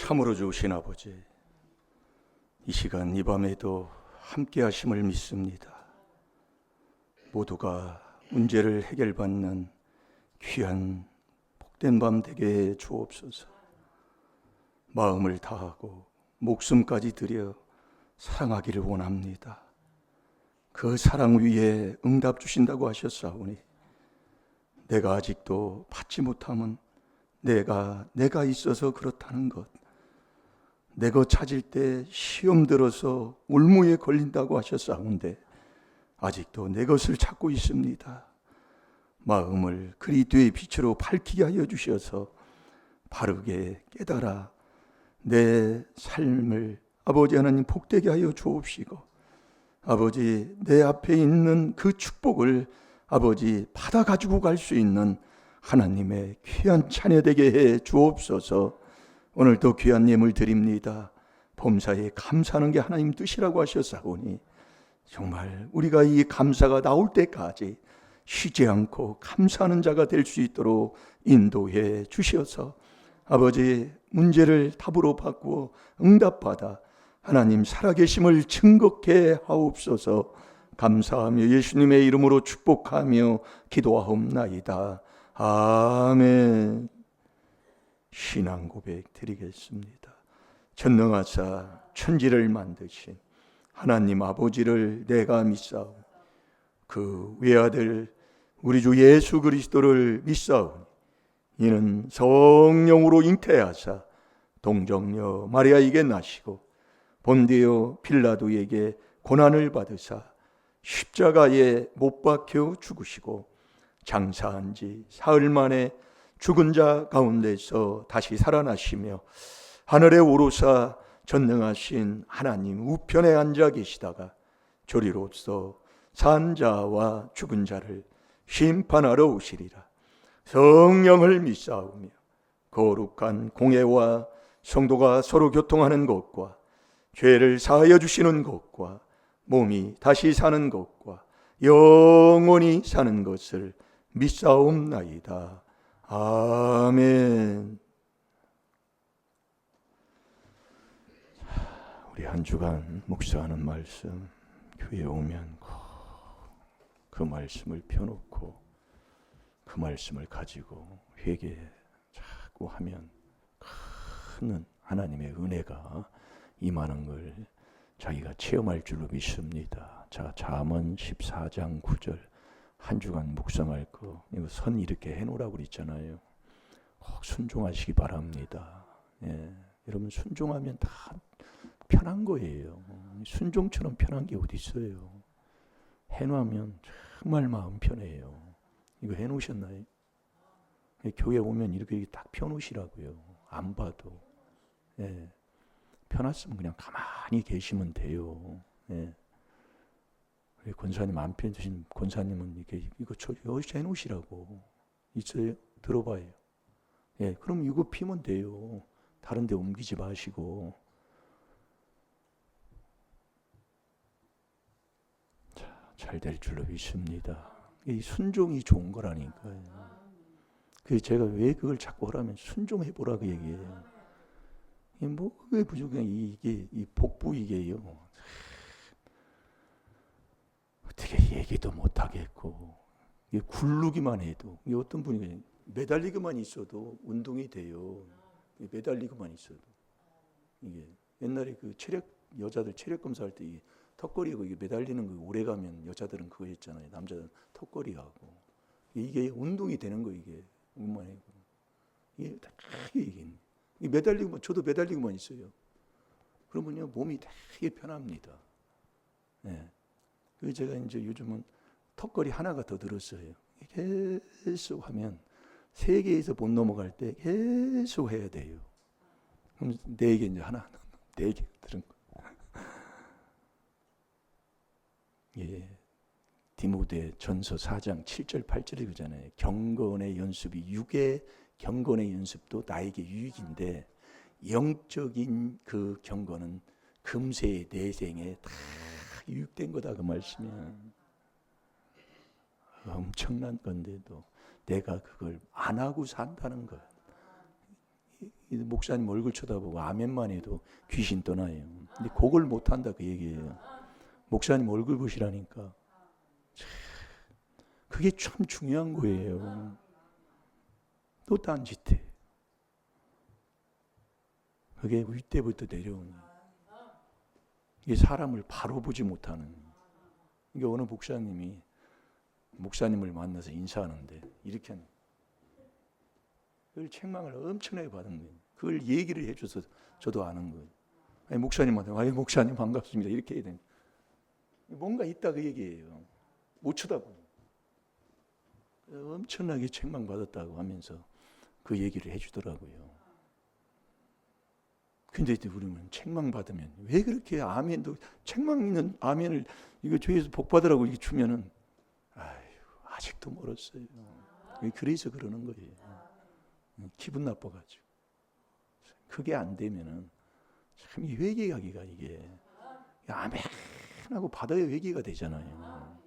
참으로 좋으신 아버지, 이 시간 이 밤에도 함께 하심을 믿습니다. 모두가 문제를 해결받는 귀한 복된 밤 되게 해 주옵소서. 마음을 다하고 목숨까지 들여 사랑하기를 원합니다. 그 사랑 위에 응답 주신다고 하셨사오니 내가 아직도 받지 못함은 내가 있어서 그렇다는 것, 내 것 찾을 때 시험 들어서 올무에 걸린다고 하셨사온데 아직도 내 것을 찾고 있습니다. 마음을 그리스도의 빛으로 밝히게 하여 주셔서 바르게 깨달아 내 삶을 아버지 하나님 복되게 하여 주옵시고, 아버지 내 앞에 있는 그 축복을 아버지 받아 가지고 갈 수 있는 하나님의 귀한 자녀 되게 해 주옵소서. 오늘도 귀한 예물 드립니다. 범사에 감사하는 게 하나님 뜻이라고 하셨사오니 정말 우리가 이 감사가 나올 때까지 쉬지 않고 감사하는 자가 될 수 있도록 인도해 주셔서 아버지 문제를 답으로 바꾸어 응답받아 하나님 살아계심을 증거케 하옵소서. 감사하며 예수님의 이름으로 축복하며 기도하옵나이다. 아멘. 신앙 고백 드리겠습니다. 전능하사 천지를 만드신 하나님 아버지를 내가 믿사오니 그 외아들 우리 주 예수 그리스도를 믿사오니 이는 성령으로 잉태하사 동정녀 마리아에게 나시고 본디오 빌라도에게 고난을 받으사 십자가에 못 박혀 죽으시고 장사한 지 사흘 만에 죽은 자 가운데서 다시 살아나시며 하늘에 오르사 전능하신 하나님 우편에 앉아 계시다가 조리로서 산 자와 죽은 자를 심판하러 오시리라. 성령을 믿사오며 거룩한 공회와 성도가 서로 교통하는 것과 죄를 사하여 주시는 것과 몸이 다시 사는 것과 영원히 사는 것을 믿사옵나이다. 아멘. 우리 한 주간 묵상하는 말씀, 교회에 오면 그 말씀을 펴놓고 그 말씀을 가지고 회개 자꾸 하면 큰 하나님의 은혜가 임하는 걸 자기가 체험할 줄로 믿습니다. 자, 잠언 14장 9절 한 주간 묵상할 거 이거 선 이렇게 해놓으라고 그랬잖아요. 꼭 순종하시기 바랍니다. 예, 여러분 순종하면 다 편한 거예요. 순종처럼 편한 게 어디 있어요. 해놓으면 정말 마음 편해요. 이거 해놓으셨나요? 교회 오면 이렇게 딱 펴놓으시라고요. 안 봐도. 예. 펴놨으면 그냥 가만히 계시면 돼요. 예. 권사님 안 펴주신 권사님은 이거 여기서 해놓으시라고. 있어요? 들어봐요. 예. 그럼 이거 피면 돼요. 다른 데 옮기지 마시고. 잘 될 줄로 믿습니다. 이 순종이 좋은 거라니까요. 그래서 제가 왜 그걸 자꾸 하라면 순종해 보라고 얘기해요. 왜 부족해? 이게 이 복부 이게요. 어떻게 얘기도 못 하겠고 이게 굴르기만 해도 이게 어떤 분이 매달리기만 있어도 운동이 돼요. 매달리기만 있어도 이게 옛날에 그 여자들 체력 검사할 때 턱걸이하고 이게 매달리는 거 오래 가면 여자들은 그거 했잖아요. 남자들은 턱걸이하고 이게 운동이 되는 거 이게 운만해. 이게 매달리고만 저도 매달리고만 있어요. 그러면요 몸이 되게 편합니다. 네. 그래서 제가 이제 요즘은 턱걸이 하나가 더 늘었어요. 계속 하면 3개에서 못 넘어갈 때 계속 해야 돼요. 그럼 4개 이제 하나 4개 들은 거. 예. 디모데 전서 4장 7절 8절이 그잖아요. 경건의 연습이 육의 경건의 연습도 나에게 유익인데 영적인 그 경건은 금세 내생에 다 유익된 거다 그 말씀이야. 엄청난 건데도 내가 그걸 안 하고 산다는 것. 목사님 얼굴 쳐다보고 아멘만 해도 귀신 떠나요. 근데 그걸 못한다 그 얘기예요. 목사님 얼굴 보시라니까. 그게 참 중요한 거예요. 또 딴짓해. 그게 윗대부터 내려오는. 이게 사람을 바로 보지 못하는. 이게 어느 목사님이 목사님을 만나서 인사하는데 이렇게 하는. 그걸 책망을 엄청나게 받은 거예요. 그걸 얘기를 해줘서 저도 아는 거예요. 아니, 목사님한테 목사님 반갑습니다 이렇게 해야 되는. 뭔가 있다 그 얘기예요. 못 쳐다보는. 엄청나게 책망받았다고 하면서 그 얘기를 해주더라고요. 근데 우리는 책망받으면 왜 그렇게 아멘도 책망 있는 아멘을 이거 주에서 복 받으라고 이렇게 주면은 아직도 멀었어요. 그래서 그러는 거예요. 기분 나빠가지고. 그게 안 되면은 참 이 회개하기가 이게 아멘하고 받아야 회개가 되잖아요.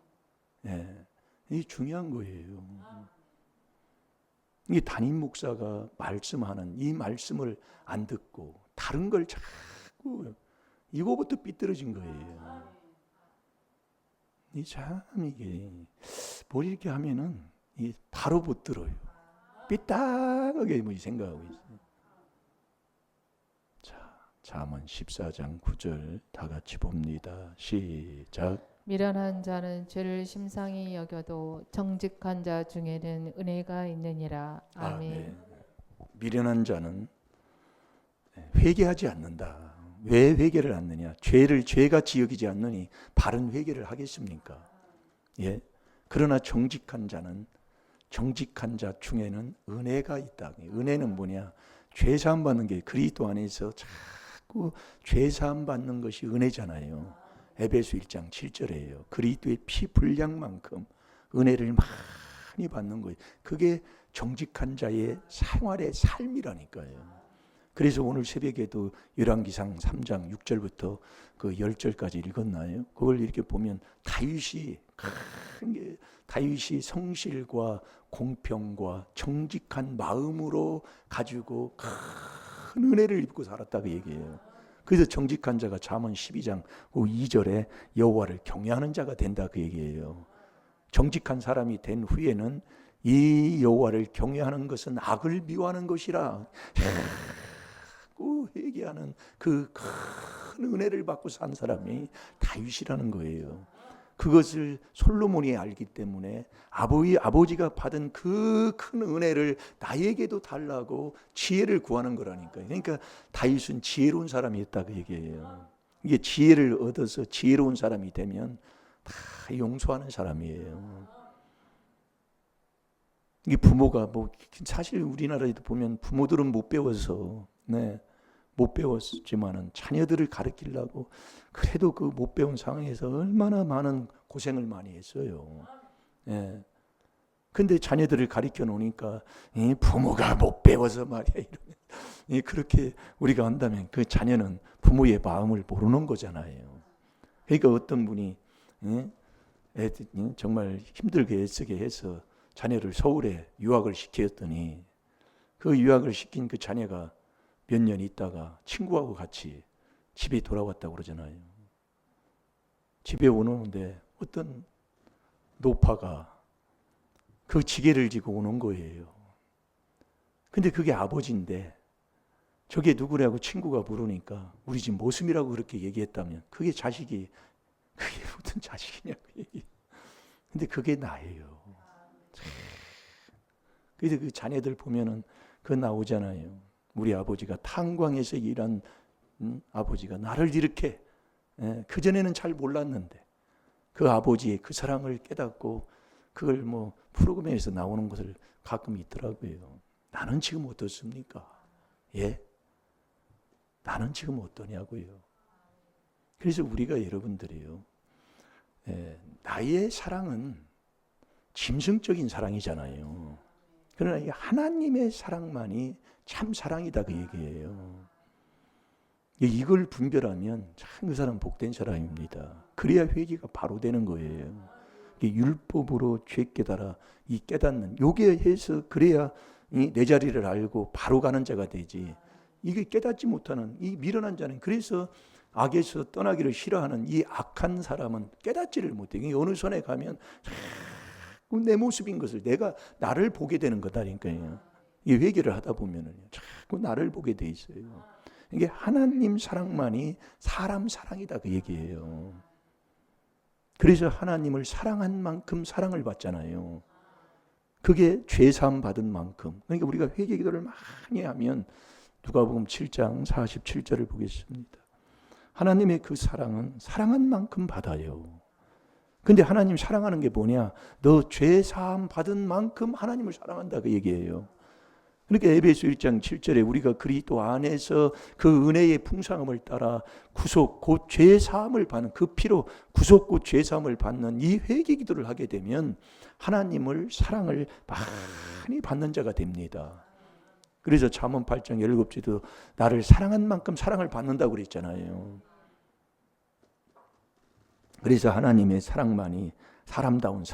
예, 이게 중요한 거예요. 이 담임 목사가 말씀하는 이 말씀을 안 듣고 다른 걸 자꾸 이거부터 삐뚤어진 거예요. 이 참 이게 뭘 이렇게 하면은 이 바로 못 들어요. 삐딱하게 뭐 생각하고 있어요. 자, 잠언 14장 9절 다 같이 봅니다. 시작. 미련한 자는 죄를 심상히 여겨도 정직한 자 중에는 은혜가 있느니라. 아멘. 네. 미련한 자는 회개하지 않는다. 왜 회개를 않느냐? 죄를 죄같이 여기지 않느니 바른 회개를 하겠습니까? 예. 그러나 정직한 자는 정직한 자 중에는 은혜가 있다. 은혜는 뭐냐? 죄 사함 받는 게 그리스도 안에서 자꾸 죄 사함 받는 것이 은혜잖아요. 에베소 1장 7절이에요. 그리스도의 피 분량만큼 은혜를 많이 받는 거예요. 그게 정직한 자의 생활의 삶이라니까요. 그래서 오늘 새벽에도 열왕기상 3장 6절부터 그 10절까지 읽었나요? 그걸 이렇게 보면 다윗이 성실과 공평과 정직한 마음으로 가지고 큰 은혜를 입고 살았다 그 얘기예요. 그래서 정직한 자가 잠언 12장 2절에 여호와를 경외하는 자가 된다 그 얘기예요. 정직한 사람이 된 후에는 이 여호와를 경외하는 것은 악을 미워하는 것이라 회개하는 그 큰 은혜를 받고 산 사람이 다윗이라는 거예요. 그것을 솔로몬이 알기 때문에 아버지가 받은 그 큰 은혜를 나에게도 달라고 지혜를 구하는 거라니까요. 그러니까 다윗은 지혜로운 사람이었다 그 얘기예요. 이게 지혜를 얻어서 지혜로운 사람이 되면 다 용서하는 사람이에요. 이게 부모가 사실 우리나라에도 보면 부모들은 못 배워서 못 배웠지만은 자녀들을 가르치려고 그래도 그 못 배운 상황에서 얼마나 많은 고생을 많이 했어요. 예. 근데 자녀들을 가르쳐 놓으니까 부모가 못 배워서 말이야 이러면 그렇게 우리가 한다면 그 자녀는 부모의 마음을 모르는 거잖아요. 그러니까 어떤 분이 정말 힘들게 애쓰게 해서 자녀를 서울에 유학을 시켰더니 그 유학을 시킨 그 자녀가 몇 년 있다가 친구하고 같이 집에 돌아왔다고 그러잖아요. 집에 오는데 어떤 노파가 그 지게를 지고 오는 거예요. 근데 그게 아버지인데 저게 누구라고 친구가 물으니까 우리 집 모습이라고 그렇게 얘기했다면 그게 자식이 그게 어떤 자식이냐고 얘기. 근데 그게 나예요. 그래서 그 자녀들 보면은 그 나오잖아요. 우리 아버지가 탄광에서 일한 아버지가 나를 이렇게 그전에는 잘 몰랐는데 그 아버지의 그 사랑을 깨닫고 그걸 프로그램에서 나오는 것을 가끔 있더라고요. 나는 지금 어떻습니까? 예? 나는 지금 어떠냐고요. 그래서 우리가 여러분들이요. 나의 사랑은 짐승적인 사랑이잖아요. 그러나 이 하나님의 사랑만이 참 사랑이다 그 얘기예요. 이걸 분별하면 참 그 사람 복된 사람입니다. 그래야 회개가 바로 되는 거예요. 율법으로 죄 깨달아 이 깨닫는 요게 해서 그래야 내 자리를 알고 바로 가는 자가 되지. 이게 깨닫지 못하는 이 미련한 자는, 그래서 악에서 떠나기를 싫어하는 이 악한 사람은 깨닫지를 못해. 어느 선에 가면 자꾸 내 모습인 것을, 내가 나를 보게 되는 거다니까요. 이 회개를 하다 보면은 자꾸 나를 보게 돼 있어요. 이게 하나님 사랑만이 사람 사랑이다 그 얘기예요. 그래서 하나님을 사랑한 만큼 사랑을 받잖아요. 그게 죄사함 받은 만큼. 그러니까 우리가 회개 기도를 많이 하면, 누가복음 7장 47절을 보겠습니다. 하나님의 그 사랑은 사랑한 만큼 받아요. 근데 하나님 사랑하는 게 뭐냐? 너 죄사함 받은 만큼 하나님을 사랑한다 그 얘기예요. 그러니까 에베소 1장 7절에 우리가 그리스도 안에서 그 은혜의 풍성함을 따라 구속 곧 죄사함을 받는, 그 피로 구속 곧 죄사함을 받는 이 회개 기도를 하게 되면 하나님을 사랑을 많이 받는 자가 됩니다. 그래서 잠언 8장 17절도 나를 사랑한 만큼 사랑을 받는다고 그랬잖아요. 그래서 하나님의 사랑만이 사람다운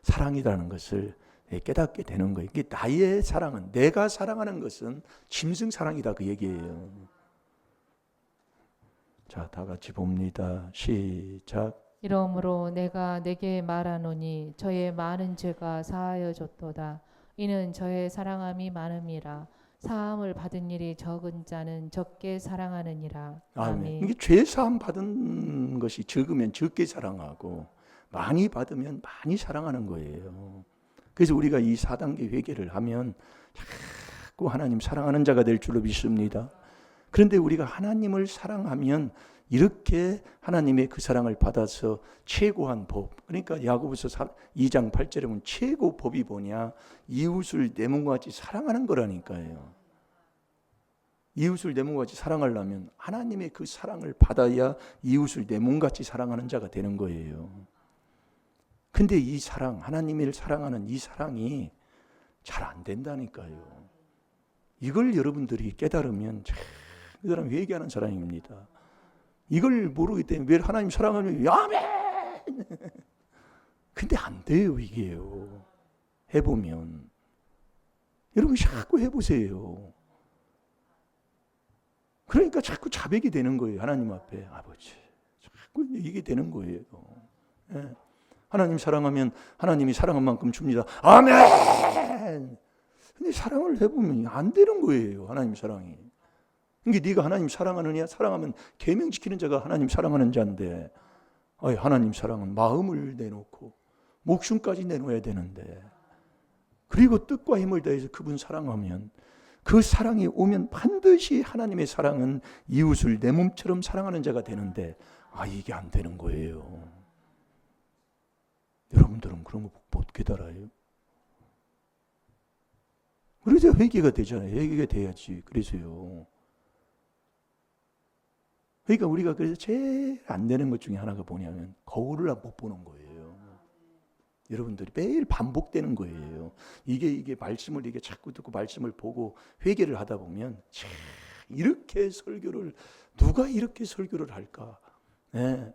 사랑이라는 것을 깨닫게 되는 거예요. 이게 나의 사랑은, 내가 사랑하는 것은 짐승 사랑이다 그 얘기예요. 자, 다 같이 봅니다. 시작. 이러므로 내가 내게 말하노니 저의 많은 죄가 사하여 졌도다. 이는 저의 사랑함이 많음이라. 사함을 받은 일이 적은 자는 적게 사랑하느니라. 아멘. 이게 죄 사함 받은 것이 적으면 적게 사랑하고 많이 받으면 많이 사랑하는 거예요. 그래서 우리가 이 4단계 회개를 하면 자꾸 하나님 사랑하는 자가 될 줄로 믿습니다. 그런데 우리가 하나님을 사랑하면 이렇게 하나님의 그 사랑을 받아서 최고한 법, 그러니까 야고보서 2장 8절에 보면 최고 법이 뭐냐? 이웃을 내 몸과 같이 사랑하는 거라니까요. 이웃을 내 몸과 같이 사랑하려면 하나님의 그 사랑을 받아야 이웃을 내 몸같이 사랑하는 자가 되는 거예요. 근데 이 사랑, 하나님을 사랑하는 이 사랑이 잘 안 된다니까요. 이걸 여러분들이 깨달으면 그 사람 회개하는 사람입니다. 이걸 모르기 때문에 왜 하나님 사랑하면 아멘! 근데 안 돼요, 이게요. 해보면. 여러분 자꾸 해보세요. 그러니까 자꾸 자백이 되는 거예요. 하나님 앞에. 아버지. 자꾸 이게 되는 거예요. 예. 하나님 사랑하면 하나님이 사랑한 만큼 줍니다. 아멘! 근데 사랑을 해보면 안 되는 거예요. 하나님 사랑이. 그러니까 네가 하나님 사랑하느냐? 사랑하면 계명 지키는 자가 하나님 사랑하는 자인데, 하나님 사랑은 마음을 내놓고 목숨까지 내놓아야 되는데, 그리고 뜻과 힘을 다해서 그분 사랑하면, 그 사랑이 오면 반드시 하나님의 사랑은 이웃을 내 몸처럼 사랑하는 자가 되는데, 이게 안 되는 거예요. 여러분들은 그런 거 못 깨달아요? 그래서 회개가 되잖아요. 회개가 돼야지. 그래서요. 그러니까 우리가 그래서 제일 안 되는 것 중에 하나가 뭐냐면 거울을 못 보는 거예요. 여러분들이 매일 반복되는 거예요. 이게 말씀을 이게 자꾸 듣고 말씀을 보고 회개를 하다 보면 이렇게 설교를 누가 이렇게 설교를 할까? 네.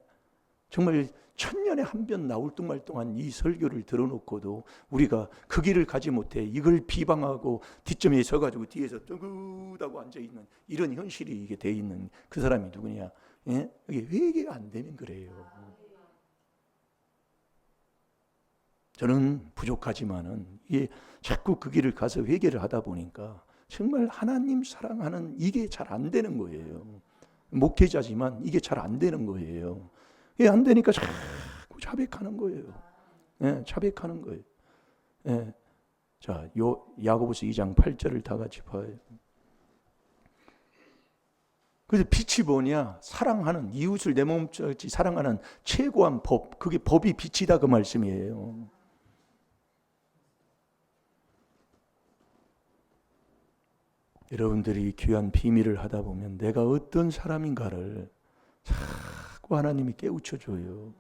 정말 천년에 한 번 나올 뚱말뚱한 이 설교를 들어놓고도 우리가 그 길을 가지 못해 이걸 비방하고 뒷점에 서가지고 뒤에서 뜨긋하고 앉아있는 이런 현실이 이게 돼 있는 그 사람이 누구냐? 예? 이게 회개가 안 되면 그래요. 저는 부족하지만은 이게 자꾸 그 길을 가서 회개를 하다 보니까 정말 하나님 사랑하는 이게 잘 안 되는 거예요. 목회자지만 이게 잘 안 되는 거예요. 이게 안 되니까 자꾸 자백하는 거예요. 예, 자백하는 거예요. 예. 자, 야고보서 2장 8절을 다 같이 봐요. 그래서 빛이 뭐냐? 사랑하는, 이웃을 내 몸같이 사랑하는 최고한 법, 그게 법이 빛이다 그 말씀이에요. 여러분들이 귀한 비밀을 하다 보면 내가 어떤 사람인가를 자꾸 하나님이 깨우쳐줘요.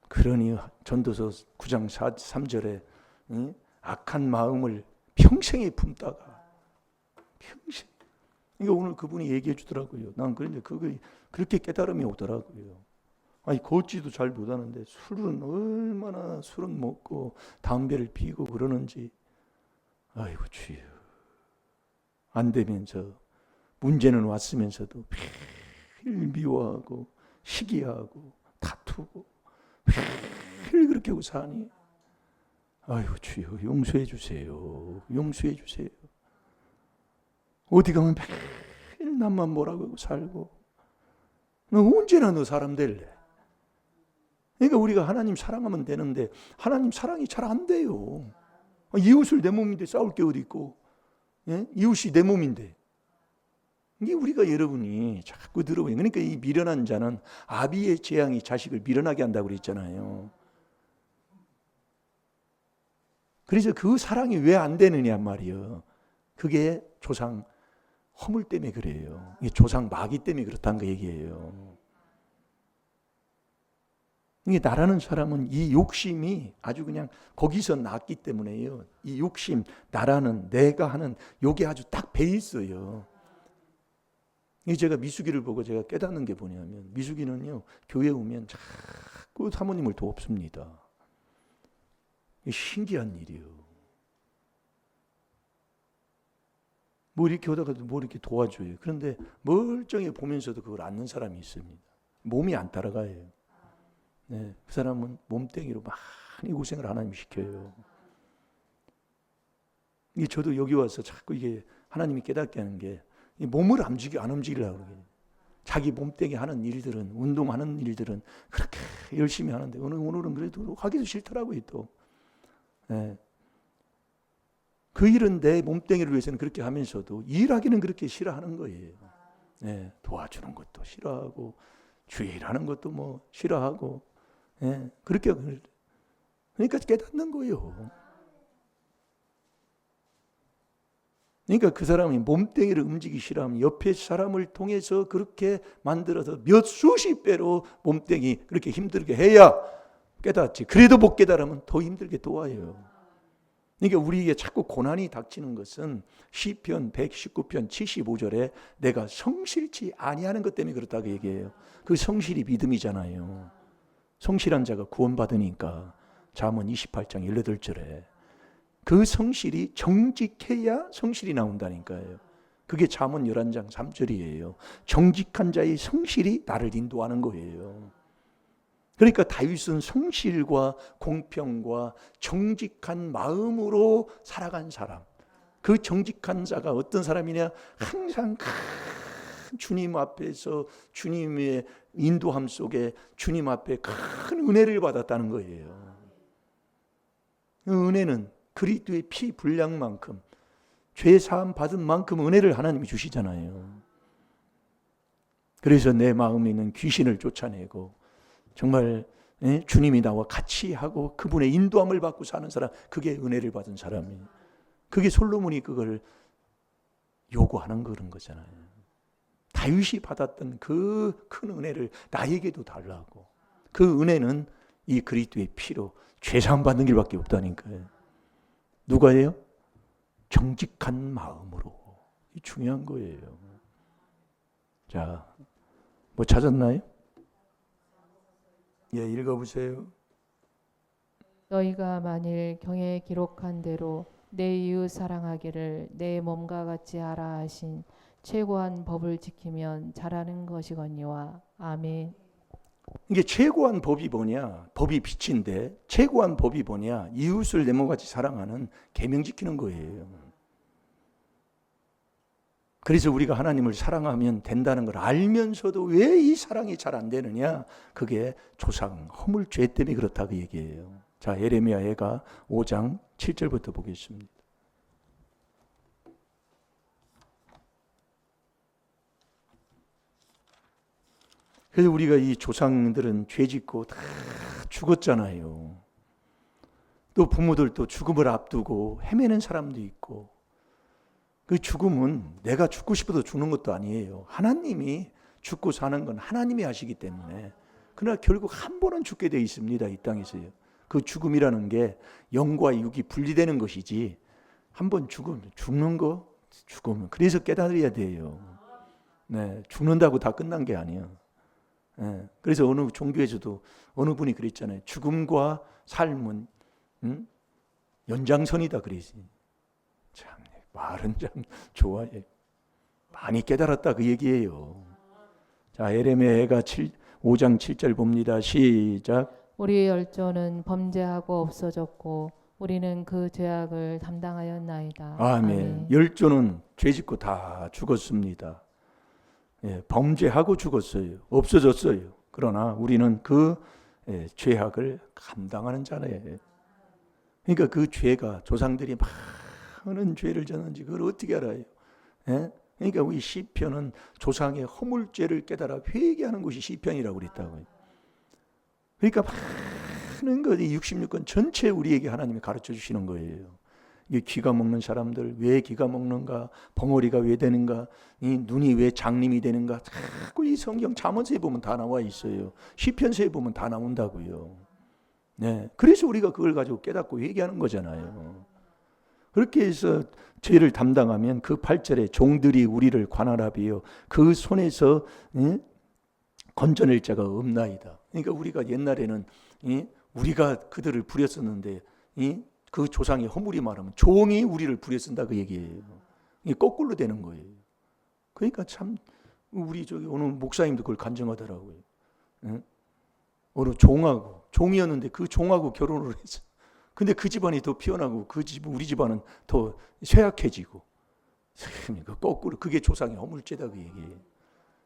그러니 전도서 9장 3절에 악한 마음을 평생에 품다가 평생. 그러니까 오늘 그분이 얘기해 주더라고요. 난 그런데 그렇게 깨달음이 오더라고요. 걷지도 잘 못하는데 얼마나 술은 먹고 담배를 피고 그러는지. 아이고 주여. 안 되면서 문제는 왔으면서도 매일 미워하고 시기하고 다투고 매일 그렇게 하고 사니 아유 주여 용서해 주세요. 용서해 주세요. 어디 가면 매일 남만 뭐라고 하고 살고 너 언제나 너 사람 될래? 그러니까 우리가 하나님 사랑하면 되는데 하나님 사랑이 잘 안 돼요. 이웃을 내 몸인데 싸울 게 어디 있고, 예? 이웃이 내 몸인데 이게 우리가 여러분이 자꾸 들어보니 그러니까 이 미련한 자는 아비의 재앙이 자식을 미련하게 한다고 그랬잖아요. 그래서 그 사랑이 왜 안 되느냐 말이에요. 그게 조상 허물 때문에 그래요. 이게 조상 마귀 때문에 그렇다는 거 얘기예요. 이게 나라는 사람은 이 욕심이 아주 그냥 거기서 났기 때문에요. 이 욕심, 나라는 내가 하는 요게 아주 딱 배 있어요. 이 제가 미숙이를 보고 제가 깨닫는 게 뭐냐면 미숙이는요 교회 오면 자꾸 사모님을 돕습니다. 신기한 일이에요. 뭐 이렇게 오다가도 뭐 이렇게 도와줘요. 그런데 멀쩡해 보면서도 그걸 안는 사람이 있습니다. 몸이 안 따라가요. 네, 그 사람은 몸뚱이로 많이 고생을 하나님이 시켜요. 이게 저도 여기 와서 자꾸 이게 하나님이 깨닫게 하는 게 몸을 안 움직이려고 그래요. 자기 몸뚱이 하는 일들은 운동하는 일들은 그렇게 열심히 하는데 오늘은 그래도 하기도 싫더라고요 또. 네. 그 일은 내 몸뚱이를 위해서는 그렇게 하면서도 일하기는 그렇게 싫어하는 거예요. 네, 도와주는 것도 싫어하고 주의 일하는 것도 뭐 싫어하고 네, 그렇게 그러니까 깨닫는 거예요. 그러니까 그 사람이 몸뚱이를 움직이기 싫어하면 옆에 사람을 통해서 그렇게 만들어서 몇 수십 배로 몸뚱이 그렇게 힘들게 해야 깨닫지. 그래도 못 깨달으면 더 힘들게 도와요. 그러니까 우리에게 자꾸 고난이 닥치는 것은 시편 119편 75절에 내가 성실치 아니하는 것 때문에 그렇다고 얘기해요. 그 성실이 믿음이잖아요. 성실한 자가 구원받으니까 잠언 28장 18절에 그 성실이 정직해야 성실이 나온다니까요. 그게 잠언 11장 3절이에요. 정직한 자의 성실이 나를 인도하는 거예요. 그러니까 다윗은 성실과 공평과 정직한 마음으로 살아간 사람. 그 정직한 자가 어떤 사람이냐? 항상 주님 앞에서 주님의 인도함 속에 주님 앞에 큰 은혜를 받았다는 거예요. 그 은혜는 그리스도의 피 분량만큼 죄 사함 받은 만큼 은혜를 하나님이 주시잖아요. 그래서 내 마음에 있는 귀신을 쫓아내고 정말 주님이 나와 같이 하고 그분의 인도함을 받고 사는 사람, 그게 은혜를 받은 사람이에요. 그게 솔로몬이 그걸 요구하는 그런 거잖아요. 다윗이 받았던 그 큰 은혜를 나에게도 달라고. 그 은혜는 이 그리스도의 피로 죄사함 받는 길밖에 없다니까요. 누가예요? 정직한 마음으로. 이 중요한 거예요. 자, 뭐 찾았나요? 예, 읽어보세요. 너희가 만일 경에 기록한 대로 내 이웃 사랑하기를 내 몸과 같이 하라 하신 최고한 법을 지키면 잘하는 것이거니와. 아멘. 이게 최고한 법이 뭐냐? 법이 빛인데 최고한 법이 뭐냐? 이웃을 내 몸같이 사랑하는 계명 지키는 거예요. 그래서 우리가 하나님을 사랑하면 된다는 걸 알면서도 왜 이 사랑이 잘 안 되느냐? 그게 조상 허물 죄 때문에 그렇다고 얘기해요. 자, 예레미야가 5장 7절부터 보겠습니다. 그래서 우리가 이 조상들은 죄 짓고 다 죽었잖아요. 또 부모들도 죽음을 앞두고 헤매는 사람도 있고, 그 죽음은 내가 죽고 싶어도 죽는 것도 아니에요. 하나님이 죽고 사는 건 하나님이 하시기 때문에. 그러나 결국 한 번은 죽게 돼 있습니다. 이 땅에서요. 그 죽음이라는 게 영과 육이 분리되는 것이지, 한 번 죽는 거 죽으면 그래서 깨달아야 돼요. 네, 죽는다고 다 끝난 게 아니에요. 네, 그래서 어느 종교에서도 어느 분이 그랬잖아요. 죽음과 삶은 연장선이다 그러지. 참 말은 참 좋아해. 많이 깨달았다 그 얘기예요. 자, 에레미야가 5장 7절 봅니다. 시작. 우리의 열조는 범죄하고 없어졌고 우리는 그 죄악을 담당하였나이다. 아멘. 열조는 죄짓고 다 죽었습니다. 예, 범죄하고 죽었어요. 없어졌어요. 그러나 우리는 그 죄악을 감당하는 자네. 그러니까 그 죄가 조상들이 많은 죄를 졌는지 그걸 어떻게 알아요? 예? 그러니까 우리 시편은 조상의 허물죄를 깨달아 회개하는 것이 시편이라고 그랬다고요. 그러니까 많은 것이 66권 전체 우리에게 하나님이 가르쳐 주시는 거예요. 이게 기가 먹는 사람들 왜 기가 먹는가, 벙어리가 왜 되는가, 이 눈이 왜 장님이 되는가, 자꾸 이 성경 잠언서에 보면 다 나와 있어요. 시편서에 보면 다 나온다고요. 네, 그래서 우리가 그걸 가지고 깨닫고 회개하는 거잖아요. 그렇게 해서 죄를 담당하면 그 8절에 종들이 우리를 관할하비요 그 손에서 건져낼 자가 없나이다. 그러니까 우리가 옛날에는 우리가 그들을 부렸었는데 그 조상의 허물이 말하면 종이 우리를 부렸쓴다 그 얘기예요. 이게 거꾸로 되는 거예요. 그러니까 참 우리 저기 오늘 목사님도 그걸 간증하더라고요. 어느 종이었는데 그 종하고 결혼을 했어. 근데 그 집안이 더 피어나고 우리 집안은 더 쇠약해지고. 그러니까 거꾸로 그게 조상의 허물죄다 그 얘기예요.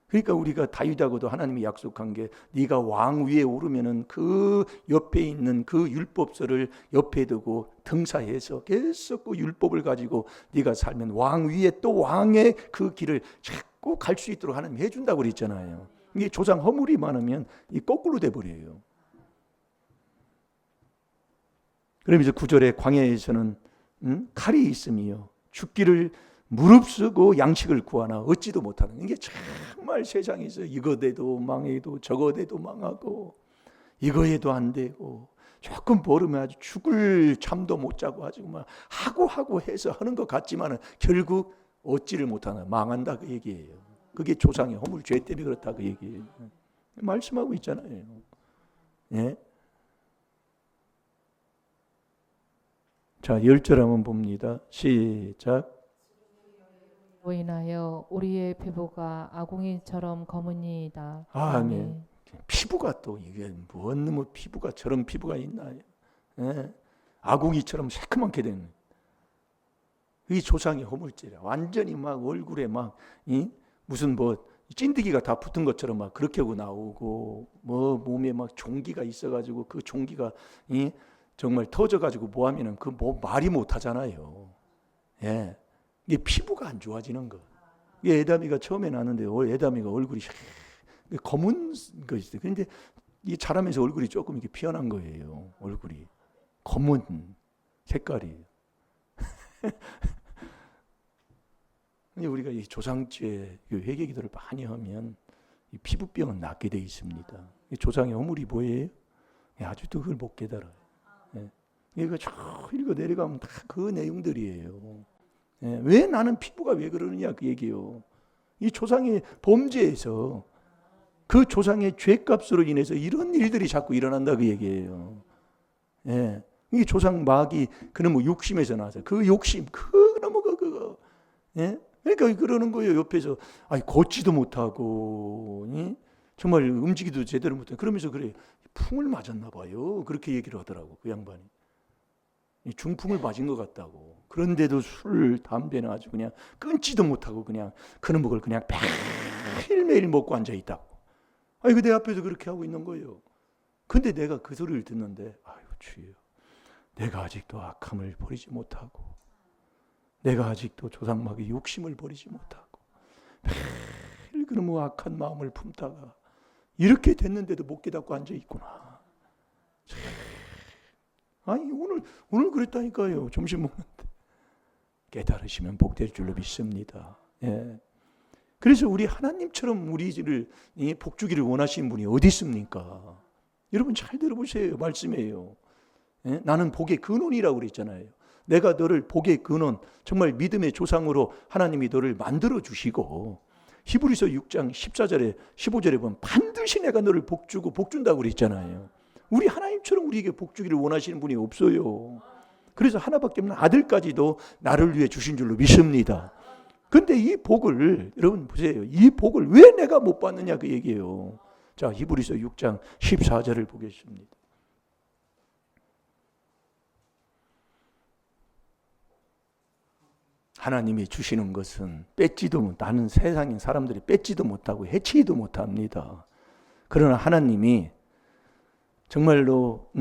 그러니까 우리가 다윗하고도 하나님이 약속한 게 네가 왕 위에 오르면은 그 옆에 있는 그 율법서를 옆에 두고 등사해서 계속 그 율법을 가지고 네가 살면 왕 위에 또 왕의 그 길을 자꾸 갈 수 있도록 하나님 해준다고 그랬잖아요. 이게 조상 허물이 많으면 이 거꾸로 돼버려요. 그러면서 9절에 광야에서는 칼이 있으며 죽기를 무릅쓰고 양식을 구하나 얻지도 못하는, 이게 정말 세상에서 이거 돼도 망해도 저거 돼도 망하고 이거 해도 안 되고 조금 벌으면 아주 죽을 잠도 못 자고 아주 막 하고 해서 하는 것 같지만은 결국 얻지를 못하나 망한다 그 얘기예요. 그게 조상의 허물 죄 때문에 그렇다 그 얘기예요. 말씀하고 있잖아요. 예? 자, 10절 한번 봅니다. 시작. 로 인하여 우리의 피부가 아궁이처럼 검으니이다. 아멘. 피부가 또 이게 뭔 놈의 피부가 저런 피부가 있나요? 예? 아궁이처럼 새카맣게 되는 이 조상의 허물죄라. 완전히 막 얼굴에 막 무슨 뭐 찐득이가 다 붙은 것처럼 막 그렇게 하고 나오고 뭐 몸에 막 종기가 있어가지고 그 종기가 정말 터져가지고 뭐 하면은 그 뭐 말이 못하잖아요. 예. 이게 피부가 안 좋아지는 거. 이게 에다미가 처음에 나는데 에다미가 얼굴이 검은 거 있어요. 그런데 이 자라면서 얼굴이 조금 이렇게 피어난 거예요. 얼굴이 검은 색깔이. 우리가 이 조상죄 회개기도를 많이 하면 이 피부병은 낫게 돼 있습니다. 이 조상의 허물이 뭐예요? 아직도 그걸 못 깨달아요. 이거 쭉 읽어 내려가면 다 그 내용들이에요. 왜 나는 피부가 왜 그러느냐 그 얘기예요. 이 조상의 범죄에서 그 조상의 죄값으로 인해서 이런 일들이 자꾸 일어난다 그 얘기예요. 이 조상 마귀 그놈의 욕심에서 나서 그 욕심 그놈의 그거. 그러니까 그러는 거예요. 옆에서 걷지도 못하고 정말 움직이도 제대로 못해. 그러면서 그래 풍을 맞았나 봐요. 그렇게 얘기를 하더라고 그 양반이. 중풍을 맞은 것 같다고. 그런데도 술, 담배는 아주 그냥 끊지도 못하고 그냥 그런 먹을 그냥 매일매일 먹고 앉아 있다고. 그 내 앞에서 그렇게 하고 있는 거예요. 근데 내가 그 소리를 듣는데 아유 주여, 내가 아직도 악함을 버리지 못하고 내가 아직도 조상마귀 욕심을 버리지 못하고 매일 그런 악한 마음을 품다가 이렇게 됐는데도 못 깨닫고 앉아 있구나. 오늘 그랬다니까요. 점심 먹는데 깨달으시면 복될 줄로 믿습니다. 그래서 우리 하나님처럼 우리를 복주기를 원하시는 분이 어디 있습니까? 여러분 잘 들어보세요. 말씀이에요. 나는 복의 근원이라고 그랬잖아요. 내가 너를 복의 근원, 정말 믿음의 조상으로 하나님이 너를 만들어 주시고 히브리서 6장 14절에 15절에 보면 반드시 내가 너를 복주고 복준다고 그랬잖아요. 우리 하나님처럼 우리에게 복주기를 원하시는 분이 없어요. 그래서 하나밖에 없는 아들까지도 나를 위해 주신 줄로 믿습니다. 근데 이 복을 여러분 보세요. 이 복을 왜 내가 못 받느냐 그 얘기예요. 자, 히브리서 6장 14절을 보겠습니다. 하나님이 주시는 것은 뺏지도 못, 나는 세상인 사람들이 뺏지도 못하고 해치지도 못합니다. 그러나 하나님이 정말로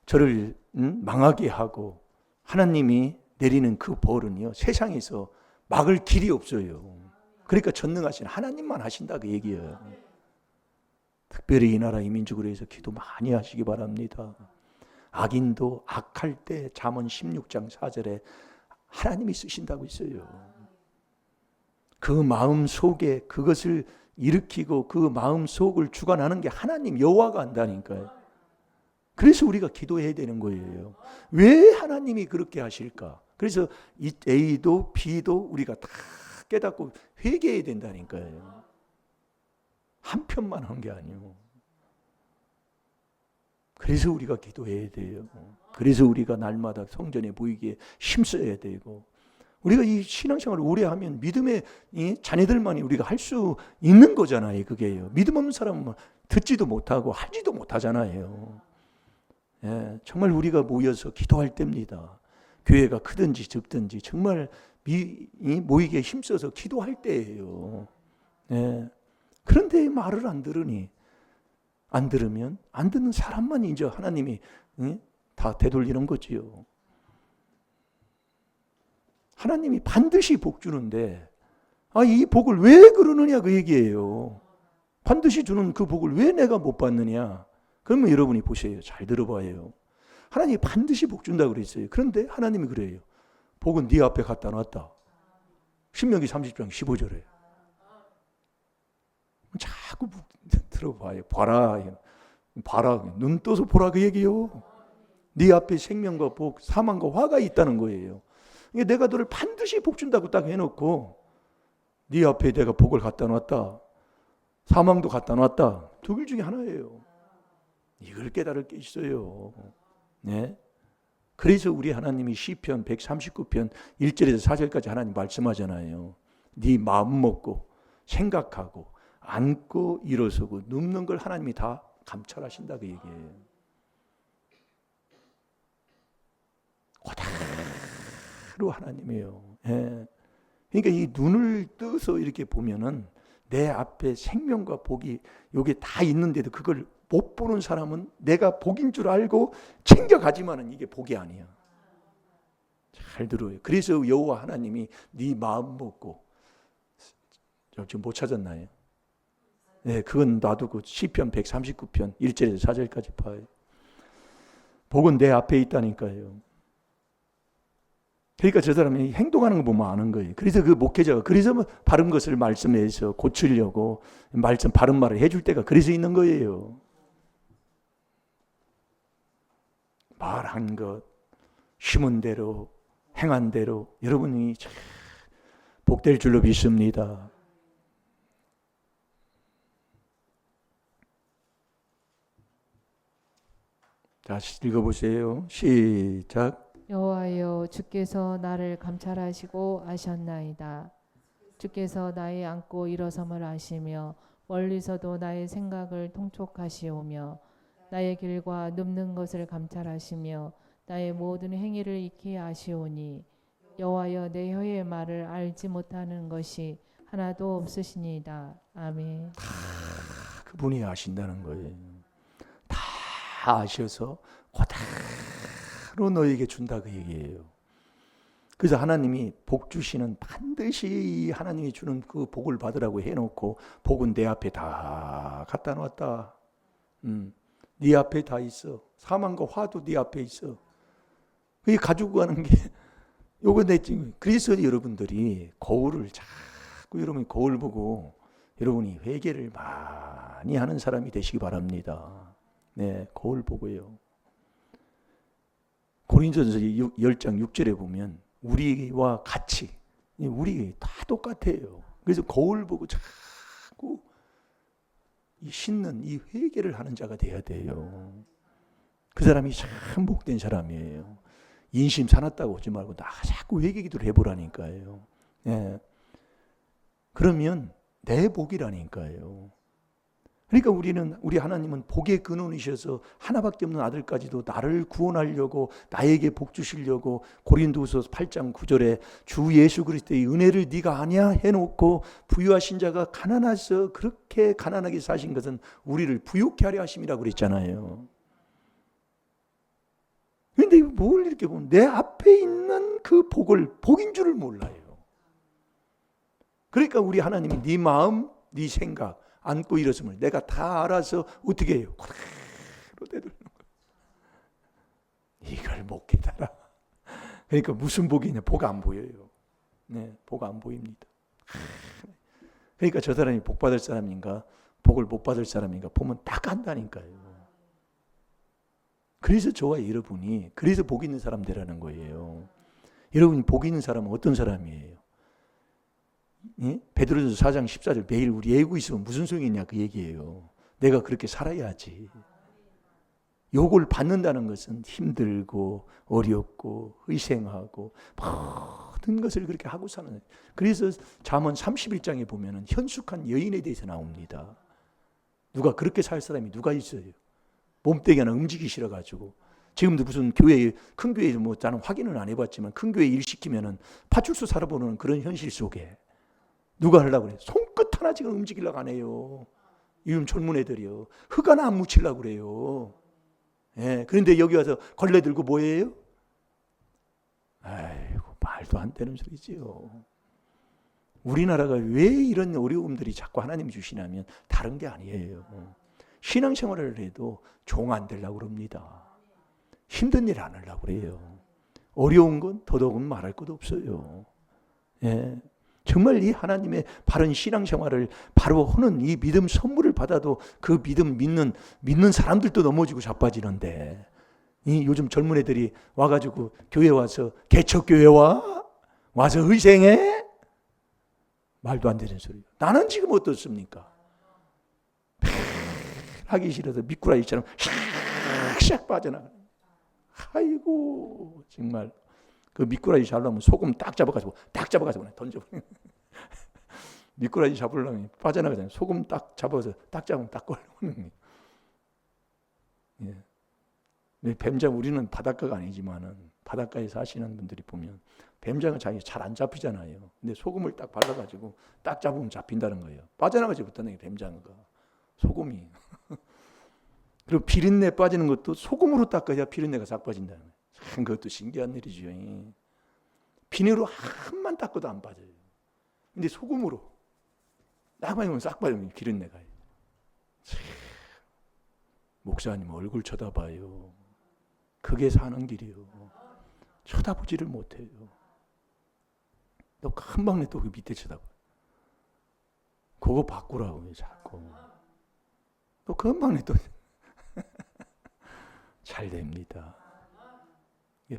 저를 망하게 하고 하나님이 내리는 그 벌은요, 세상에서 막을 길이 없어요. 그러니까 전능하신 하나님만 하신다 그 얘기예요. 특별히 이 나라 이 민족을 위해서 기도 많이 하시기 바랍니다. 악인도 악할 때 잠언 16장 4절에 하나님이 쓰신다고 있어요. 그 마음 속에 그것을 일으키고 그 마음 속을 주관하는 게 하나님 여호와가 한다니까요. 그래서 우리가 기도해야 되는 거예요. 왜 하나님이 그렇게 하실까? 그래서 이 A도 B도 우리가 다 깨닫고 회개해야 된다니까요. 한편만 한 게 아니에요. 그래서 우리가 기도해야 돼요. 그래서 우리가 날마다 성전에 모이기에 힘써야 되고, 우리가 이 신앙생활을 오래 하면 믿음의 이 자녀들만이 우리가 할 수 있는 거잖아요. 그게요. 믿음 없는 사람은 듣지도 못하고 하지도 못하잖아요. 예, 정말 우리가 모여서 기도할 때입니다. 교회가 크든지 적든지 정말 모이기에 힘써서 기도할 때예요. 예. 그런데 말을 안 들으니, 안 들으면 안 듣는 사람만 이제 하나님이 다 되돌리는 거지요. 하나님이 반드시 복 주는데 이 복을 왜 그러느냐 그 얘기예요. 반드시 주는 그 복을 왜 내가 못 받느냐. 그러면 여러분이 보세요. 잘 들어봐요. 하나님이 반드시 복 준다고 그랬어요. 그런데 하나님이 그래요. 복은 네 앞에 갖다 놨다. 신명기 30장 15절에. 자꾸 들어봐요. 봐라. 눈 떠서 보라 그 얘기요. 네 앞에 생명과 복, 사망과 화가 있다는 거예요. 그러니까 내가 너를 반드시 복 준다고 딱 해놓고 네 앞에 내가 복을 갖다 놨다. 사망도 갖다 놨다. 두 길 중에 하나예요. 이걸 깨달을 게 있어요. 네. 그래서 우리 하나님이 시편 139편 1절에서 4절까지 하나님 말씀하잖아요. 네 마음 먹고 생각하고 앉고 일어서고 눕는 걸 하나님이 다 감찰하신다 그 얘기예요. 그대로 하나님이에요. 예. 그러니까 이 눈을 떠서 이렇게 보면은 내 앞에 생명과 복이 여기 다 있는데도 그걸 못 보는 사람은 내가 복인 줄 알고 챙겨가지만은 이게 복이 아니야. 잘 들어요. 그래서 여호와 하나님이 네 마음 먹고, 지금 못 찾았나요? 네, 그건 놔두고 시편 139편 1절에서 4절까지 봐요. 복은 내 앞에 있다니까요. 그러니까 저 사람이 행동하는 거 보면 아는 거예요. 그래서 그 목회자가 그래서 바른 것을 말씀해서 고치려고 말씀 바른 말을 해줄 때가 그래서 있는 거예요. 말한 것, 심은 대로, 행한 대로 여러분이 복될 줄로 믿습니다. 다시 읽어보세요. 시작. 여호와여, 주께서 나를 감찰하시고 아셨나이다. 주께서 나의 앉고 일어섬을 아시며 멀리서도 나의 생각을 통촉하시오며 나의 길과 눕는 것을 감찰하시며 나의 모든 행위를 익히 아시오니 여호와여, 내 혀의 말을 알지 못하는 것이 하나도 없으시니이다. 아멘. 그분이 아신다는 거예요. 다 아셔서 그대로 너에게 준다 그 얘기예요. 그래서 하나님이 복 주시는 반드시 하나님이 주는 그 복을 받으라고 해놓고 복은 내 앞에 다 갖다 놨다. 네 앞에 다 있어. 사망과 화도 네 앞에 있어. 그게 가지고 가는 게 요거 내 지금. 그래서 여러분들이 거울을 자꾸 여러분이 거울 보고 여러분이 회개를 많이 하는 사람이 되시기 바랍니다. 네, 거울 보고요. 고린도전서 10장 6절에 보면 우리와 같이, 우리 다 똑같아요. 그래서 거울 보고 자꾸 이 씻는 이 회개를 하는 자가 돼야 돼요. 그 사람이 참 복된 사람이에요. 인심 사놨다고 오지 말고 나 자꾸 회개기도를 해보라니까요. 예. 그러면 내 복이라니까요. 그러니까 우리 하나님은 복의 근원이셔서 하나밖에 없는 아들까지도 나를 구원하려고 나에게 복 주시려고 고린도후서 8장 9절에 주 예수 그리스도의 은혜를 네가 아냐 해놓고 부유하신 자가 가난해서 그렇게 가난하게 사신 것은 우리를 부유케 하려 하심이라고 그랬잖아요. 그런데 뭘 이렇게 보면 내 앞에 있는 그 복을 복인 줄을 몰라요. 그러니까 우리 하나님이 네 마음, 네 생각 안고 일었음을 내가 다 알아서 어떻게 해요? 그대로 되돌리는 거예요. 이걸 못 깨달아. 그러니까 무슨 복이냐? 복 안 보여요. 네, 복 안 보입니다. 그러니까 저 사람이 복 받을 사람인가 복을 못 받을 사람인가 보면 딱 안다니까요. 그래서 저와 여러분이 그래서 복 있는 사람 되라는 거예요. 여러분이 복 있는 사람은 어떤 사람이에요? 예? 베드로전서 4장 14절 매일 우리 애고 있으면 무슨 소용이 있냐 그 얘기예요. 내가 그렇게 살아야지. 욕을 받는다는 것은 힘들고 어렵고 희생하고 모든 것을 그렇게 하고 사는 거예요. 그래서 잠언 31장에 보면은 현숙한 여인에 대해서 나옵니다. 누가 그렇게 살 사람이 누가 있어요? 몸뚱이 하나 움직이기 싫어가지고 지금도 무슨 교회 큰 교회에서 뭐 나는 확인은 안 해봤지만 큰 교회 일 시키면은 파출소 살아보는 그런 현실 속에 누가 하려고 그래요? 손끝 하나 지금 움직이려고 안 해요. 요즘 젊은 애들이요. 흙 하나 안 묻히려고 그래요. 예, 그런데 여기 와서 걸레 들고 뭐예요? 아이고 말도 안 되는 소리지요. 우리나라가 왜 이런 어려움들이 자꾸 하나님이 주시냐면 다른 게 아니에요. 신앙생활을 해도 종 안 되려고 그럽니다. 힘든 일 안 하려고 그래요. 어려운 건 더더욱 말할 것도 없어요. 예. 정말 이 하나님의 바른 신앙생활을 바로 하는 이 믿음 선물을 받아도 그 믿음 믿는 사람들도 넘어지고 자빠지는데 이 요즘 젊은 애들이 와가지고 교회 와서 개척교회 와서 의생해? 말도 안 되는 소리예요. 나는 지금 어떻습니까? 하기 싫어서 미꾸라지처럼 샥샥 빠져나가는. 아이고 정말 그 미꾸라지 잡으려면 소금 딱 잡아가지고 던져버려. 미꾸라지 잡으려면 빠져나가잖아요. 소금 딱 잡아서 딱 잡으면 딱 걸리는. 예. 뱀장 우리는 바닷가가 아니지만은 바닷가에 사시는 분들이 보면 뱀장은 자기 잘 안 잡히잖아요. 근데 소금을 딱 발라가지고 딱 잡으면 잡힌다는 거예요. 빠져나가지 못하는 게 뱀장어가 소금이. 그리고 비린내 빠지는 것도 소금으로 닦아야 비린내가 싹 빠진다는 거예요. 참 그것도 신기한 일이죠. 비누로 한만 닦아도 안 빠져요. 근데 소금으로 나만 싹 빠지면 비린내가. 목사님 얼굴 쳐다봐요. 그게 사는 길이요. 쳐다보지를 못해요. 또 금방 또 그 밑에 쳐다봐. 그거 바꾸라고 자꾸. 또 금방 또 잘 됩니다.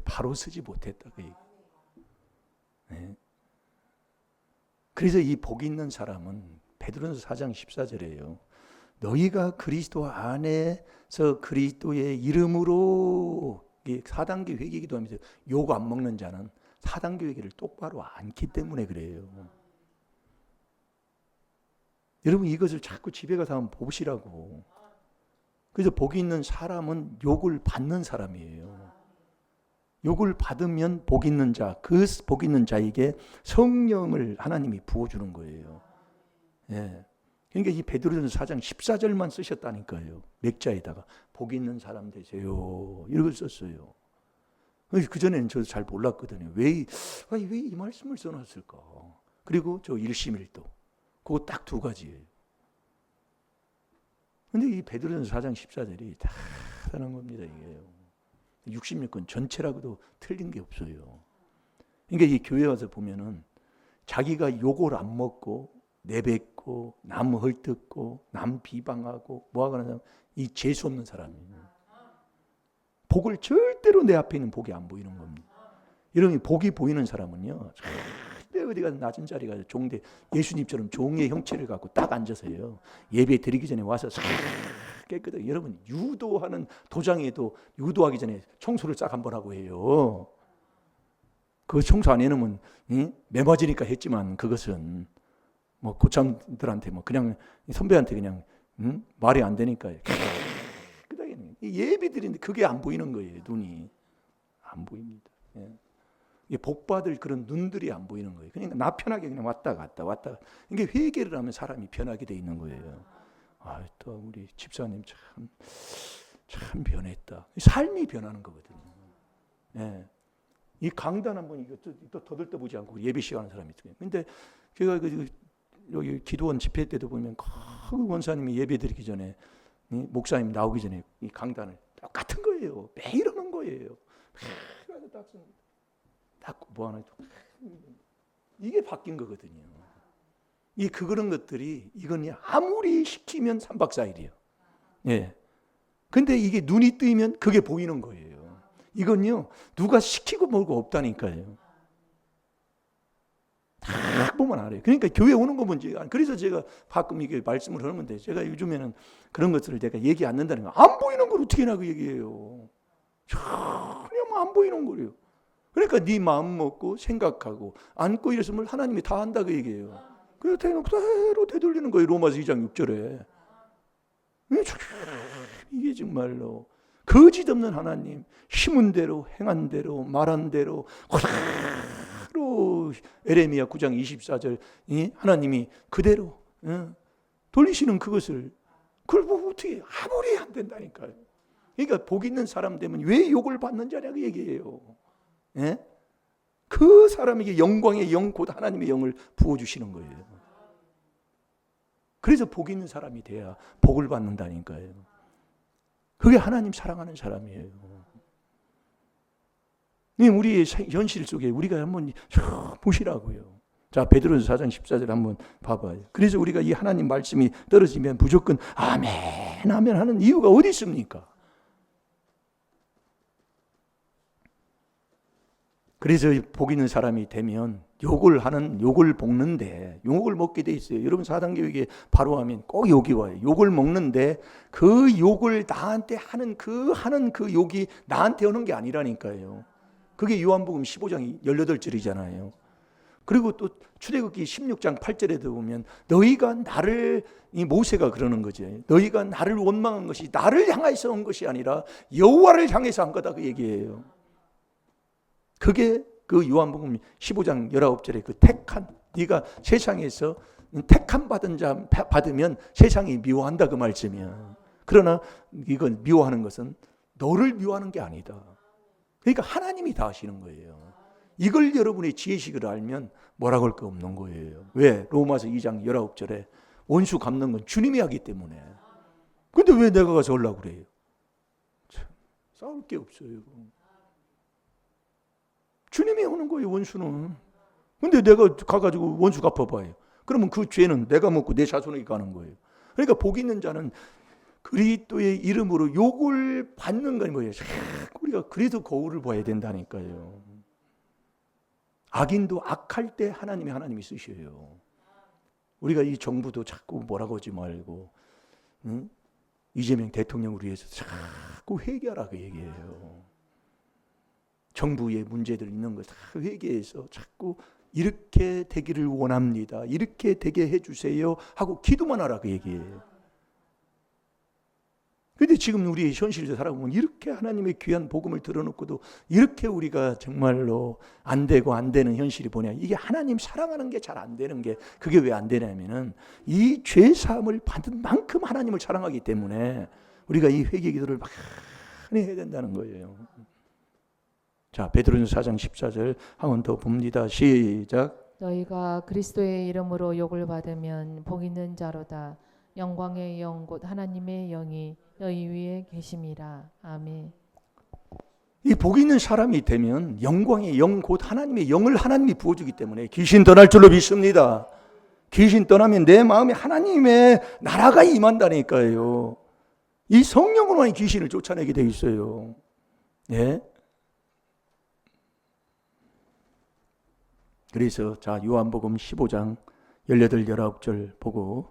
바로 쓰지 못했다 그 얘기. 네. 그래서 이 복 있는 사람은 베드로전서 4장 14절에요. 너희가 그리스도 안에서 그리스도의 이름으로 4단계 회개기도 하면서 욕 안 먹는 자는 4단계 회개를 똑바로 안기 때문에 그래요. 여러분 이것을 자꾸 집에 가서 한번 보시라고. 그래서 복이 있는 사람은 욕을 받는 사람이에요. 욕을 받으면 복 있는 자, 그 복 있는 자에게 성령을 하나님이 부어주는 거예요. 예. 그러니까 이 베드로전서 4장 14절만 쓰셨다니까요. 맥자에다가 복 있는 사람 되세요. 이걸 썼어요. 그 전에는 저도 잘 몰랐거든요. 왜 이 말씀을 써놨을까? 그리고 저 일심일도. 그거 딱 두 가지예요. 근데 이 베드로전서 4장 14절이 다 다른 겁니다. 이게요. 66권 전체라고도 틀린 게 없어요. 그러니까 이 교회 와서 보면은 자기가 욕을 안 먹고 내뱉고 남 헐뜯고 남 비방하고 뭐하거나 하는 이 재수 없는 사람이에요. 복을 절대로 내 앞에 있는 복이 안 보이는 겁니다. 이런 복이 보이는 사람은요. 어디 가서 낮은 자리 가서 종대 예수님처럼 종의 형체를 갖고 딱 앉아서요. 예배 드리기 전에 와서 깨끗하게 여러분 유도하는 도장에도 유도하기 전에 청소를 싹 한번 하고 해요. 그 청소 안 해놓으면 매 맞으니까 했지만 그것은 뭐 고참들한테 뭐 그냥 선배한테 그냥 말이 안 되니까 예배드리는데 그게 안 보이는 거예요. 눈이 안 보입니다. 예. 복 받을 그런 눈들이 안 보이는 거예요. 그러니까 나 편하게 그냥 왔다 갔다. 이게 회개를 하면 사람이 변하게 돼 있는 거예요. 아, 또 우리 집사님 참 변했다. 삶이 변하는 거거든요. 예. 이 강단 한번 또 더들떠보지 않고 예배 시간하는 사람이 있어요. 근데 제가 여기 기도원 집회 때도 보면 그 원사님이 예배 드리기 전에 목사님 나오기 전에 이 강단을 똑같은 거예요. 매일 하는 거예요. 딱 뭐 하나 이게 바뀐 거거든요. 그런 것들이 이건 아무리 시키면 3박 4일이에요. 예. 근데 이게 눈이 뜨이면 그게 보이는 거예요. 이건요 누가 시키고 뭐고 없다니까요. 딱 보면 알아요. 그러니까 교회 오는 거 문제. 그래서 제가 가끔 이게 말씀을 하는 건데 제가 요즘에는 그런 것들을 내가 얘기 안 한다는 거. 안 보이는 걸 어떻게 나그 얘기해요. 전혀 안 보이는 거예요. 그러니까 네 마음 먹고 생각하고 안고 이랬으면 하나님이 다 한다고 얘기해요. 그래서 그대로 되돌리는 거예요. 로마서 2장 6절에. 이게 정말로 거짓 없는 하나님, 심은 대로 행한 대로 말한 대로 그대로 에레미야 9장 24절 하나님이 그대로 돌리시는 그것을 그걸 보고 어떻게 아무리 안 된다니까요. 그러니까 복 있는 사람 되면 왜 욕을 받는지 아냐고 얘기해요. 예? 그 사람에게 영광의 영 곧 하나님의 영을 부어주시는 거예요. 그래서 복 있는 사람이 돼야 복을 받는다니까요. 그게 하나님 사랑하는 사람이에요. 우리의 현실 속에 우리가 한번 보시라고요. 자, 베드로전서 4장 14절 한번 봐봐요. 그래서 우리가 이 하나님 말씀이 떨어지면 무조건 아멘 아멘 하는 이유가 어디 있습니까? 그래서 복 있는 사람이 되면 욕을 먹는데 욕을 먹게 돼 있어요. 여러분 4단 교육에 바로 하면 꼭 욕이 와요. 욕을 먹는데 그 욕을 나한테 하는 그 욕이 나한테 오는 게 아니라니까요. 그게 요한복음 15장 18절이잖아요. 그리고 또 출애굽기 16장 8절에도 보면 너희가 나를 이 모세가 그러는 거지. 너희가 나를 원망한 것이 나를 향해서 온 것이 아니라 여호와를 향해서 한 거다 그 얘기예요. 그게 그 요한복음 15장 19절에 그 택한 네가 세상에서 택한 받은 자 받으면 세상이 미워한다 그 말씀이야. 그러나 이건 미워하는 것은 너를 미워하는 게 아니다. 그러니까 하나님이 다 하시는 거예요. 이걸 여러분의 지혜식을 알면 뭐라고 할 거 없는 거예요. 왜? 로마서 2장 19절에 원수 갚는 건 주님이 하기 때문에. 근데 왜 내가 가서 하려고 그래요? 참, 싸울 게 없어요. 주님이 오는 거예요, 원수는. 근데 내가 가가지고 원수 갚아봐요. 그러면 그 죄는 내가 먹고 내 자손에게 가는 거예요. 그러니까 복 있는 자는 그리스도의 이름으로 욕을 받는 건 뭐예요? 우리가 그래서 거울을 봐야 된다니까요. 악인도 악할 때 하나님이 쓰셔요. 우리가 이 정부도 자꾸 뭐라고 하지 말고 이재명 대통령을 위해서 자꾸 회개하라고 얘기해요. 정부의 문제들 있는 거 다 회개해서 자꾸 이렇게 되기를 원합니다. 이렇게 되게 해주세요 하고 기도만 하라고 얘기해요. 그런데 지금 우리 현실에서 살아보면 이렇게 하나님의 귀한 복음을 들어놓고도 이렇게 우리가 정말로 안 되고 안 되는 현실이 뭐냐. 이게 하나님 사랑하는 게 잘 안 되는 게 그게 왜 안 되냐면은 이 죄사함을 받은 만큼 하나님을 사랑하기 때문에 우리가 이 회개 기도를 많이 해야 된다는 거예요. 자, 베드로전서 4장 14절 한 번 더 봅니다. 시작. 너희가 그리스도의 이름으로 욕을 받으면 복 있는 자로다. 영광의 영 곧 하나님의 영이 너희 위에 계심이라. 아멘. 이 복 있는 사람이 되면 영광의 영 곧 하나님의 영을 하나님이 부어주기 때문에 귀신 떠날 줄로 믿습니다. 귀신 떠나면 내 마음에 하나님의 나라가 임한다니까요. 이 성령으로만 귀신을 쫓아내게 돼 있어요. 예? 그래서 자 요한복음 15장 18, 19절 보고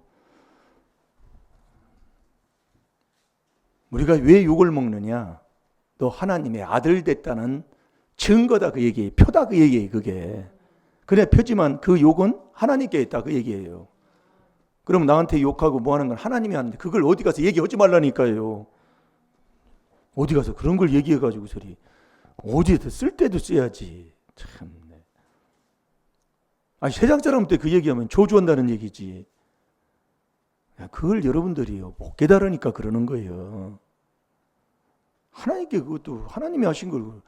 우리가 왜 욕을 먹느냐? 너 하나님의 아들 됐다는 증거다 그 얘기예요. 표다 그 얘기예요. 그게. 그래 표지만 그 욕은 하나님께 있다 그 얘기예요. 그럼 나한테 욕하고 뭐 하는 건 하나님이 하는데 그걸 어디 가서 얘기하지 말라니까요. 어디 가서 그런 걸 얘기해가지고 소리. 어디에서 쓸 때도 써야지. 참네. 아니 세상 사람한테 그 얘기하면 저주한다는 얘기지. 그걸 여러분들이요 못 깨달으니까 그러는 거예요. 하나님께 그것도 하나님이 하신 걸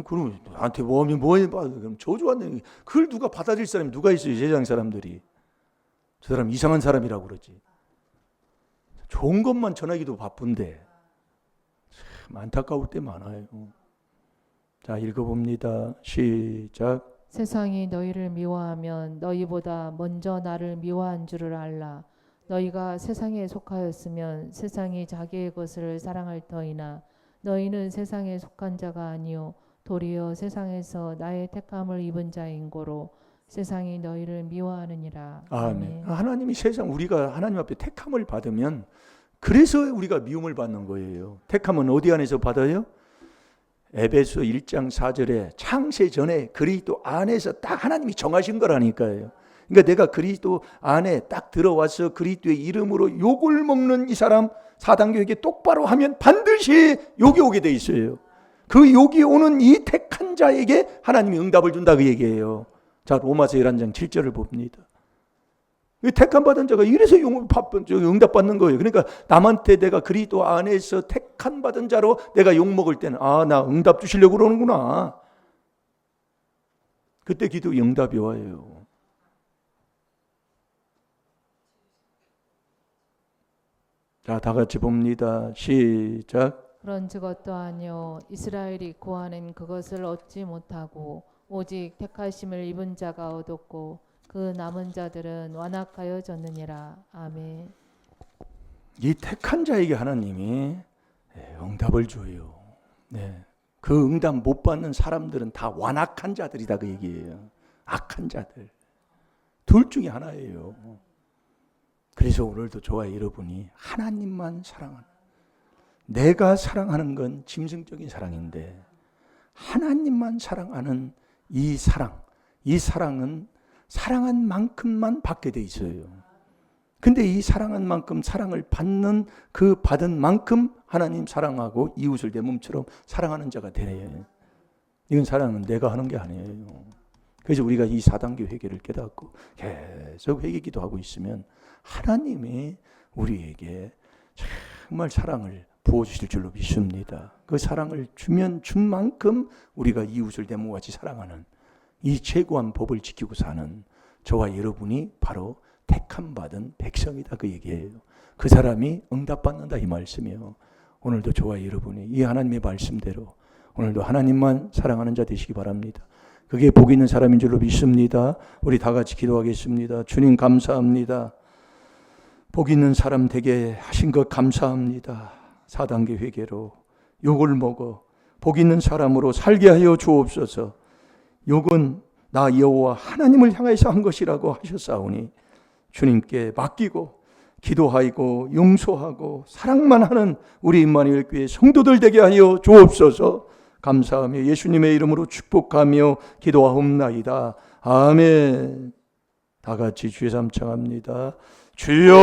그럼 나한테 뭐하면 뭐해 그럼 저주한다는 얘기. 그걸 누가 받아들일 사람이 누가 있어요. 세상 사람들이. 저 사람 이상한 사람이라고 그러지. 좋은 것만 전하기도 바쁜데 참 안타까울 때 많아요. 자 읽어봅니다. 시작. 세상이 너희를 미워하면 너희보다 먼저 나를 미워한 줄을 알라. 너희가 세상에 속하였으면 세상이 자기의 것을 사랑할 터이나 너희는 세상에 속한 자가 아니요 도리어 세상에서 나의 택함을 입은 자인 고로 세상이 너희를 미워하느니라. 아멘. 하나님이 세상 우리가 하나님 앞에 택함을 받으면 그래서 우리가 미움을 받는 거예요. 택함은 어디 안에서 받아요? 에베소 1장 4절에 창세 전에 그리스도 안에서 딱 하나님이 정하신 거라니까요. 그러니까 내가 그리스도 안에 딱 들어와서 그리스도의 이름으로 욕을 먹는 이 사람 사단교에게 똑바로 하면 반드시 욕이 오게 돼 있어요. 그 욕이 오는 이 택한 자에게 하나님이 응답을 준다 그 얘기예요. 자 로마서 11장 7절을 봅니다. 택함 받은 자가 이래서 응답받는 거예요. 그러니까 남한테 내가 그리스도 안에서 택함 받은 자로 내가 욕 먹을 때는 나 응답 주시려고 그러는구나. 그때 기도 응답이 와요. 자, 다 같이 봅니다. 시작. 그런즉 어떠하뇨 이스라엘이 구하는 그것을 얻지 못하고 오직 택하심을 입은 자가 얻었고 그 남은 자들은 완악하여졌느니라. 아멘. 이 택한 자에게 하나님이 응답을 줘요. 네. 그 응답 못 받는 사람들은 다 완악한 자들이다 그 얘기예요. 악한 자들. 둘 중에 하나예요. 그래서 오늘도 저와 여러분이 하나님만 사랑하는, 내가 사랑하는 건 짐승적인 사랑인데 하나님만 사랑하는 이 사랑은 사랑한 만큼만 받게 돼 있어요. 근데 이 사랑한 만큼 사랑을 받는 그 받은 만큼 하나님 사랑하고 이웃을 내 몸처럼 사랑하는 자가 되네. 이건 사랑은 내가 하는 게 아니에요. 그래서 우리가 이 사단계 회개를 깨닫고 계속 회개 기도하고 있으면 하나님이 우리에게 정말 사랑을 부어주실 줄로 믿습니다. 그 사랑을 주면 준 만큼 우리가 이웃을 내 몸과 같이 사랑하는 이 최고한 법을 지키고 사는 저와 여러분이 바로 택함 받은 백성이다 그 얘기예요. 그 사람이 응답받는다 이 말씀이에요. 오늘도 저와 여러분이 이 하나님의 말씀대로 오늘도 하나님만 사랑하는 자 되시기 바랍니다. 그게 복 있는 사람인 줄로 믿습니다. 우리 다 같이 기도하겠습니다. 주님 감사합니다. 복 있는 사람 되게 하신 것 감사합니다. 4단계 회개로 욕을 먹어 복 있는 사람으로 살게 하여 주옵소서. 욕은 나 여호와 하나님을 향해서 한 것이라고 하셨사오니 주님께 맡기고 기도하고 용서하고 사랑만 하는 우리 임마누엘 교회 성도들 되게 하여 주옵소서. 감사하며 예수님의 이름으로 축복하며 기도하옵나이다. 아멘. 다 같이 주의 삼창합니다. 주여